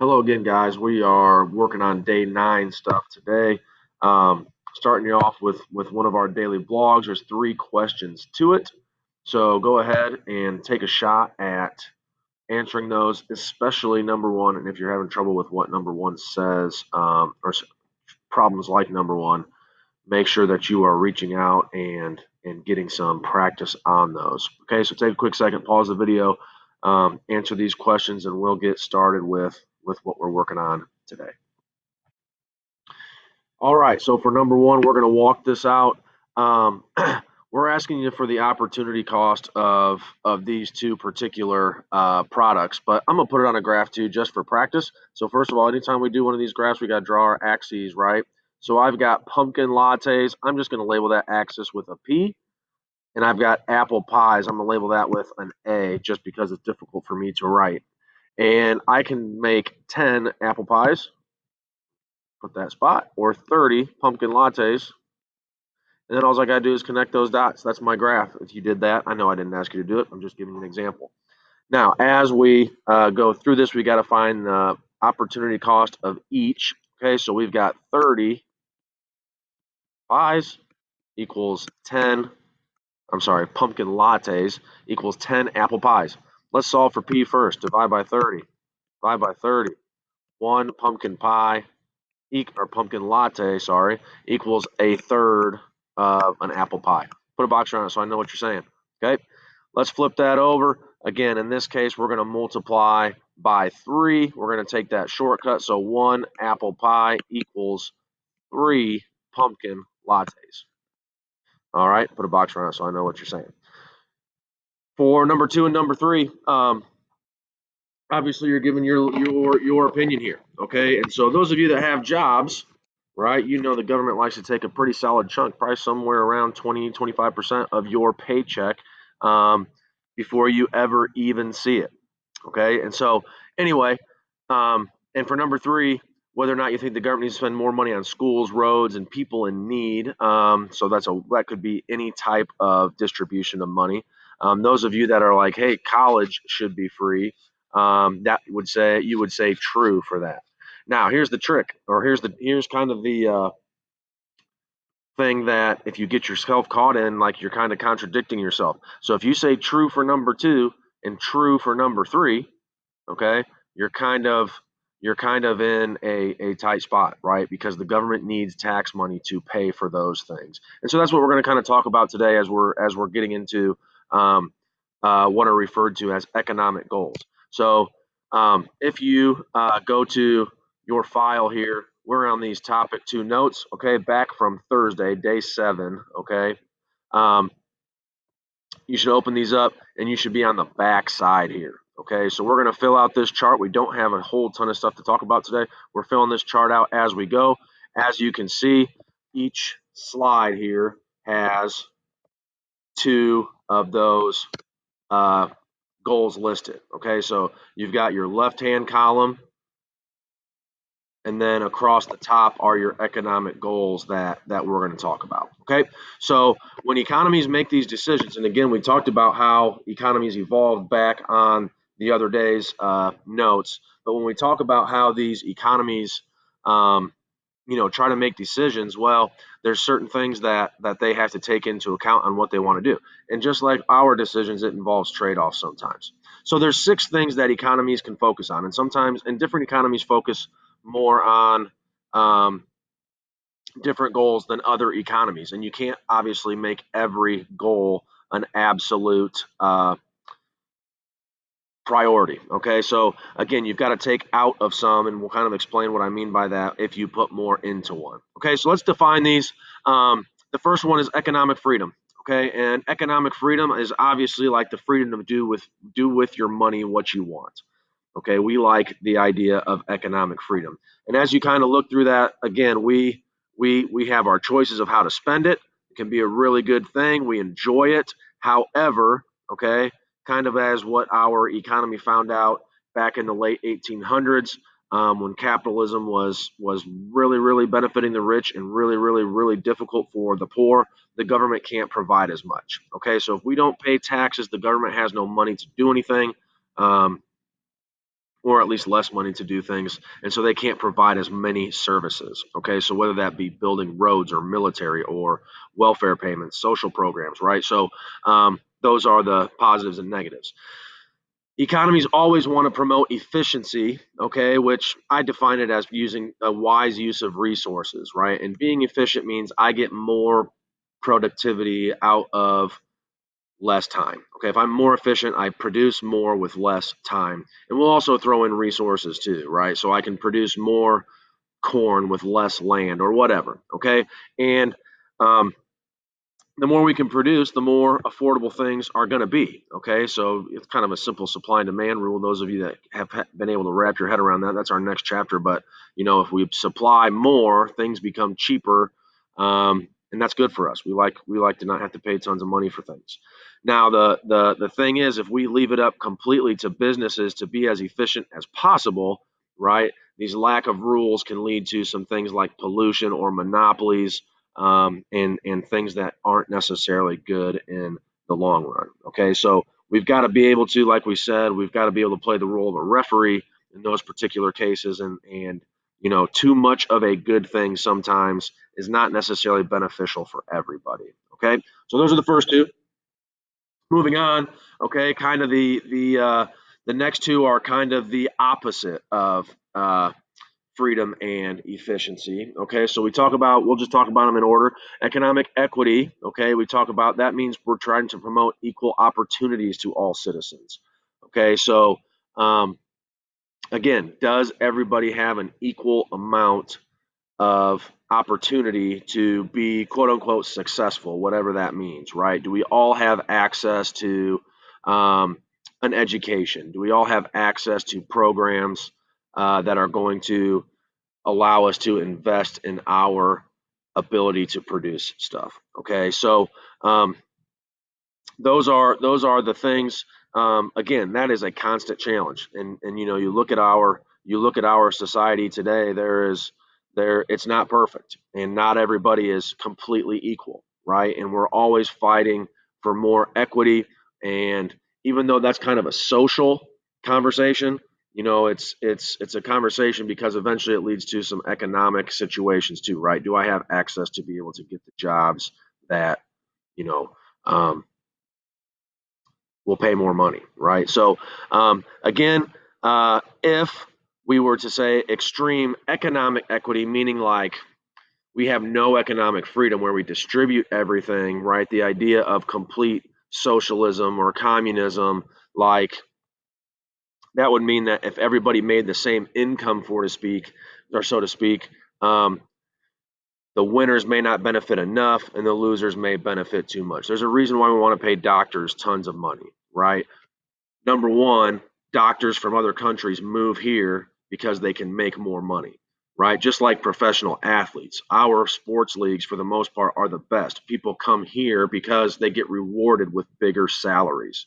Hello again, guys. We are working on day 9 stuff today. Starting you off with one of our daily blogs. There's 3 questions to it. So go ahead and take a shot at answering those, especially number one. And if you're having trouble with what number one says, problems like number one, make sure that you are reaching out and getting some practice on those. Okay, so take a quick second, pause the video, answer these questions, and we'll get started with what we're working on today. All right, so for number one, we're going to walk this out. Um, we're asking you for the opportunity cost of these two particular products, but I'm going to put it on a graph too, just for practice. So first of all, anytime we do one of these graphs, we got to draw our axes, right? So I've got pumpkin lattes. I'm just going to label that axis with a P. And I've got apple pies. I'm going to label that with an A just because it's difficult for me to write. And I can make 10 apple pies, put that spot, or 30 pumpkin lattes. And then all I got to do is connect those dots. That's my graph. If you did that, I know I didn't ask you to do it. I'm just giving you an example. Now, as we go through this, we got to find the opportunity cost of each. Okay, so we've got 30 pies equals 10. I'm sorry, pumpkin lattes equals 10 apple pies. Let's solve for P first. Divide by 30. Divide by 30. One pumpkin pie or pumpkin latte, sorry, equals a third of an apple pie. Put a box around it so I know what you're saying. Okay, let's flip that over. Again, in this case, we're going to multiply by 3. We're going to take that shortcut. So 1 apple pie equals 3 pumpkin lattes. All right, put a box around it so I know what you're saying. For number 2 and number 3, obviously you're giving your opinion here, okay? And so those of you that have jobs, right, you know the government likes to take a pretty solid chunk, probably somewhere around 20-25% of your paycheck before you ever even see it, okay? And so anyway, and for number 3, whether or not you think the government needs to spend more money on schools, roads, and people in need, so that could be any type of distribution of money. Those of you that are like, hey, college should be free, you would say true for that. Now, here's the trick, or here's kind of the thing that if you get yourself caught in, like you're kind of contradicting yourself. So if you say true for number 2 and true for number 3, okay, you're kind of in a tight spot, right? Because the government needs tax money to pay for those things, and so that's what we're going to kind of talk about today as we're getting into what are referred to as economic goals. So if you go to your file here, we're on these topic 2 notes, okay, back from Thursday, day 7, okay. Um, you should open these up and you should be on the back side here. Okay, so we're going to fill out this chart. We don't have a whole ton of stuff to talk about today. We're filling this chart out as we go. As you can see, each slide here has 2 of those goals listed. Okay, so you've got your left-hand column, and then across the top are your economic goals that we're going to talk about. Okay, so when economies make these decisions, and again, we talked about how economies evolved back on the other day's notes, but when we talk about how these economies try to make decisions, well, there's certain things that they have to take into account on what they want to do. And just like our decisions, it involves trade-offs sometimes. So there's 6 things that economies can focus on, and sometimes and different economies focus more on different goals than other economies. And you can't obviously make every goal an absolute priority. Okay, so again, you've got to take out of some, and we'll kind of explain what I mean by that if you put more into one. Okay, so let's define these. The first one is economic freedom. Okay, and economic freedom is obviously like the freedom to do with your money what you want. Okay, we like the idea of economic freedom, and as you kind of look through that, again, we have our choices of how to spend it. It can be a really good thing. We enjoy it. However, okay, kind of as what our economy found out back in the late 1800s, when capitalism was really benefiting the rich and really difficult for the poor. The government can't provide as much. Okay, so if we don't pay taxes, the government has no money to do anything. or at least less money to do things, and so they can't provide as many services. Okay, so whether that be building roads or military or welfare payments, social programs, right? So those are the positives and negatives. Economies always want to promote efficiency, okay, which I define it as using a wise use of resources, right? And being efficient means I get more productivity out of less time. Okay, if I'm more efficient, I produce more with less time. And we'll also throw in resources too, right? So I can produce more corn with less land or whatever. Okay, and um, the more we can produce, the more affordable things are going to be. Okay, so it's kind of a simple supply and demand rule. Those of you that have been able to wrap your head around that, that's our next chapter. But if we supply more, things become cheaper, and that's good for us. We like to not have to pay tons of money for things. Now, the thing is, if we leave it up completely to businesses to be as efficient as possible, right? These lack of rules can lead to some things like pollution or monopolies, and things that aren't necessarily good in the long run. Okay, so we've got to be able to, like we said, we've got to be able to play the role of a referee in those particular cases, and too much of a good thing sometimes is not necessarily beneficial for everybody. Okay, so those are the first two. Moving on, okay, kind of the next two are kind of the opposite of freedom and efficiency. Okay, so we'll just talk about them in order. Economic equity. Okay, we talk about that means we're trying to promote equal opportunities to all citizens. Okay, so again, does everybody have an equal amount of opportunity to be quote unquote successful, whatever that means, right? Do we all have access to an education? Do we all have access to programs that are going to allow us to invest in our ability to produce stuff? Okay, so um, those are the things. Again, that is a constant challenge, and you look at our society today. It's not perfect, and not everybody is completely equal, right? And we're always fighting for more equity. And even though that's kind of a social conversation, it's a conversation because eventually it leads to some economic situations too, right? Do I have access to be able to get the jobs that you know um, will pay more money, right? So again, if we were to say extreme economic equity, meaning like we have no economic freedom where we distribute everything, right? The idea of complete socialism or communism, like that would mean that if everybody made the same income, so to speak, um, the winners may not benefit enough and the losers may benefit too much. There's a reason why we want to pay doctors tons of money, right? Number one, doctors from other countries move here because they can make more money, right? Just like professional athletes, our sports leagues, for the most part, are the best. People come here because they get rewarded with bigger salaries.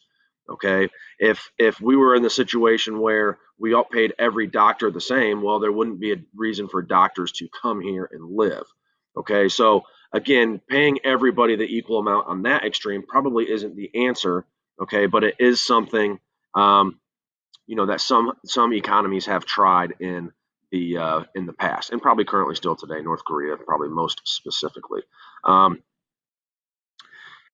Okay, if we were in the situation where we all paid every doctor the same, well, there wouldn't be a reason for doctors to come here and live. Okay, so again, paying everybody the equal amount on that extreme probably isn't the answer. Okay, but it is something um, that some economies have tried in the past, and probably currently still today. North Korea, probably most specifically. Um,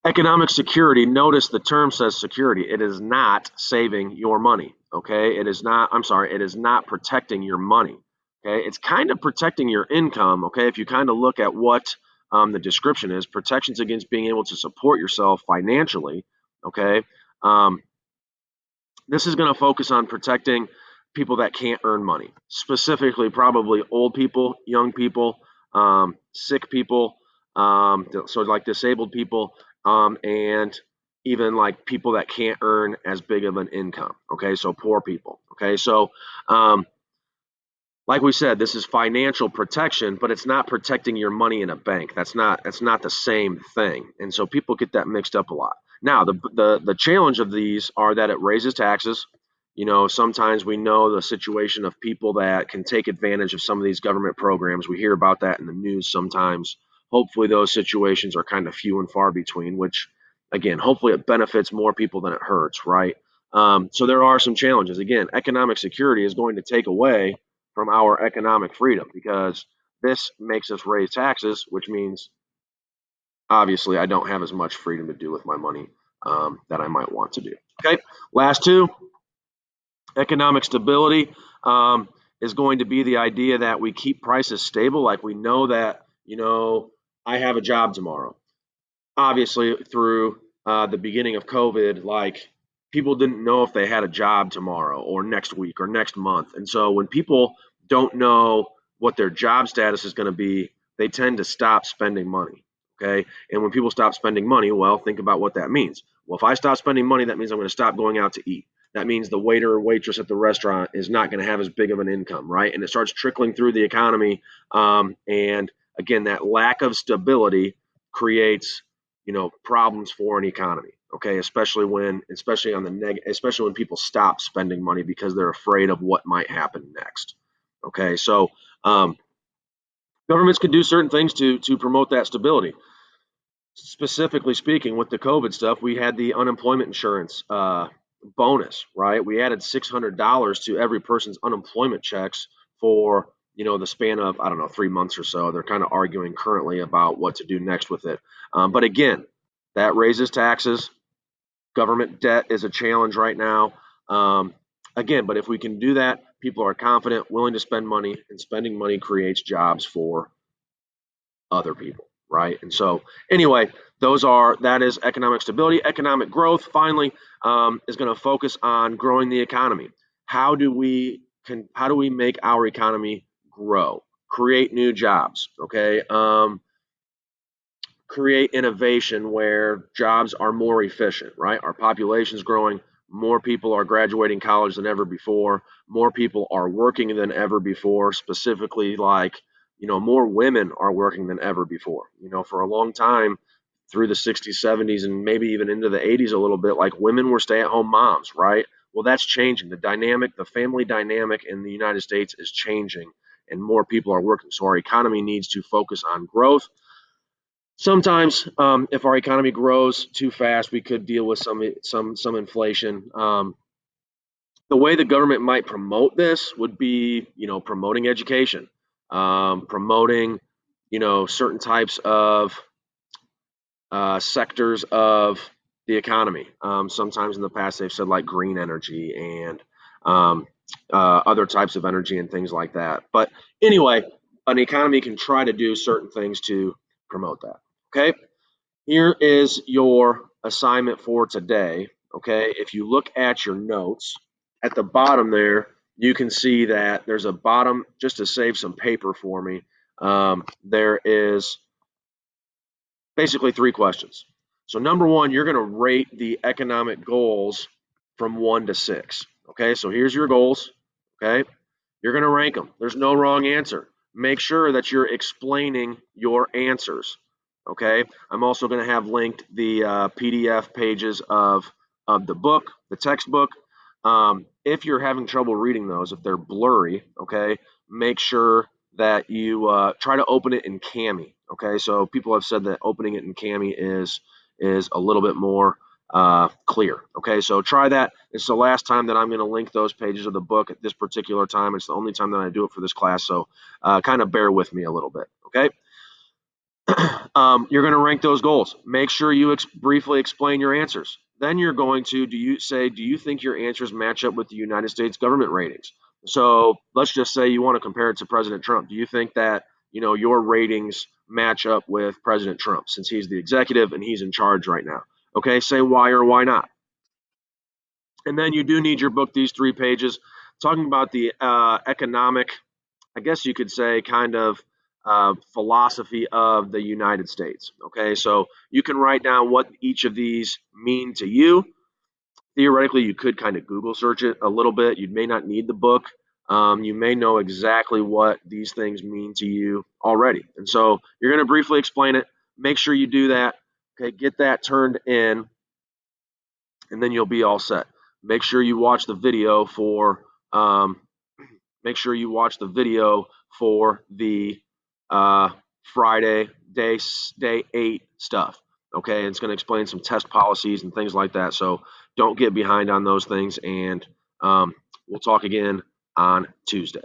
Economic security. Notice the term says security. It is not saving your money. Okay, it is not. I'm sorry. It is not protecting your money. Okay, it's kind of protecting your income. Okay, if you kind of look at what the description is, protections against being able to support yourself financially. Okay, um, this is going to focus on protecting people that can't earn money, specifically probably old people, young people, sick people, so like disabled people, and even like people that can't earn as big of an income. Okay, so poor people. Okay, so like we said, this is financial protection, but it's not protecting your money in a bank. That's not the same thing, and so people get that mixed up a lot. Now, the challenge of these are that it raises taxes. Sometimes we know the situation of people that can take advantage of some of these government programs. We hear about that in the news sometimes. Hopefully, those situations are kind of few and far between. Which, again, hopefully it benefits more people than it hurts, right? So there are some challenges. Again, economic security is going to take away from our economic freedom because this makes us raise taxes, which means obviously I don't have as much freedom to do with my money that I might want to do. Okay, last two, economic stability is going to be the idea that we keep prices stable. Like we know that, I have a job tomorrow. Obviously, through the beginning of COVID, like people didn't know if they had a job tomorrow or next week or next month. And so when people don't know what their job status is going to be, they tend to stop spending money. Okay. And when people stop spending money, well, think about what that means. Well, if I stop spending money, that means I'm going to stop going out to eat. That means the waiter or waitress at the restaurant is not going to have as big of an income, right? And it starts trickling through the economy. And again, that lack of stability creates problems for an economy. Okay, especially on the especially when people stop spending money because they're afraid of what might happen next. Okay, so um, governments can do certain things to promote that stability. Specifically speaking, with the COVID stuff, we had the unemployment insurance bonus, right? We added $600 to every person's unemployment checks for the span of, I don't know, 3 months or so. They're kind of arguing currently about what to do next with it. But again, that raises taxes. Government debt is a challenge right now. Again, but if we can do that, people are confident, willing to spend money, and spending money creates jobs for other people, right? And so, anyway, that is economic stability. Economic growth, finally, is going to focus on growing the economy. How do we make our economy grow? Create new jobs, okay? Create innovation where jobs are more efficient, right? Our population is growing. More people are graduating college than ever before. More people are working than ever before, specifically, like, more women are working than ever before. For a long time, through the 60s, 70s, and maybe even into the 80s a little bit, like women were stay at home moms, right? Well, that's changing. The family dynamic in the United States is changing, and more people are working. So our economy needs to focus on growth. Sometimes, if our economy grows too fast, we could deal with some inflation. The way the government might promote this would be, promoting education, promoting, certain types of sectors of the economy. Sometimes in the past they've said like green energy and other types of energy and things like that. But anyway, an economy can try to do certain things to promote that. Okay. Here is your assignment for today. Okay, if you look at your notes at the bottom there, you can see that there's a bottom, just to save some paper for me. There is basically three questions. So, number one, you're going to rate the economic goals from 1 to 6. Okay, so here's your goals. Okay, you're going to rank them. There's no wrong answer. Make sure that you're explaining your answers. Okay, I'm also going to have linked the PDF pages of the book, the textbook. If you're having trouble reading those, if they're blurry, okay, make sure that you try to open it in Cami. Okay, so people have said that opening it in Cami is a little bit more clear. Okay, so try that. It's the last time that I'm going to link those pages of the book at this particular time. It's the only time that I do it for this class, so kind of bear with me a little bit. Okay. You're going to rank those goals. Make sure you briefly explain your answers. Then you're going to do you think your answers match up with the United States government ratings? So let's just say you want to compare it to President Trump. Do you think that your ratings match up with President Trump since he's the executive and he's in charge right now? Okay, say why or why not. And then you do need your book, these 3 pages, talking about the economic, I guess you could say, kind of philosophy of the United States. Okay, so you can write down what each of these mean to you. Theoretically, you could kind of Google search it a little bit. You may not need the book. You may know exactly what these things mean to you already. And so you're going to briefly explain it. Make sure you do that. Okay, get that turned in, and then you'll be all set. Make sure you watch the video for um, make sure you watch the video for the Friday day 8 stuff. Okay, it's going to explain some test policies and things like that. So Don't get behind on those things, and we'll talk again on Tuesday.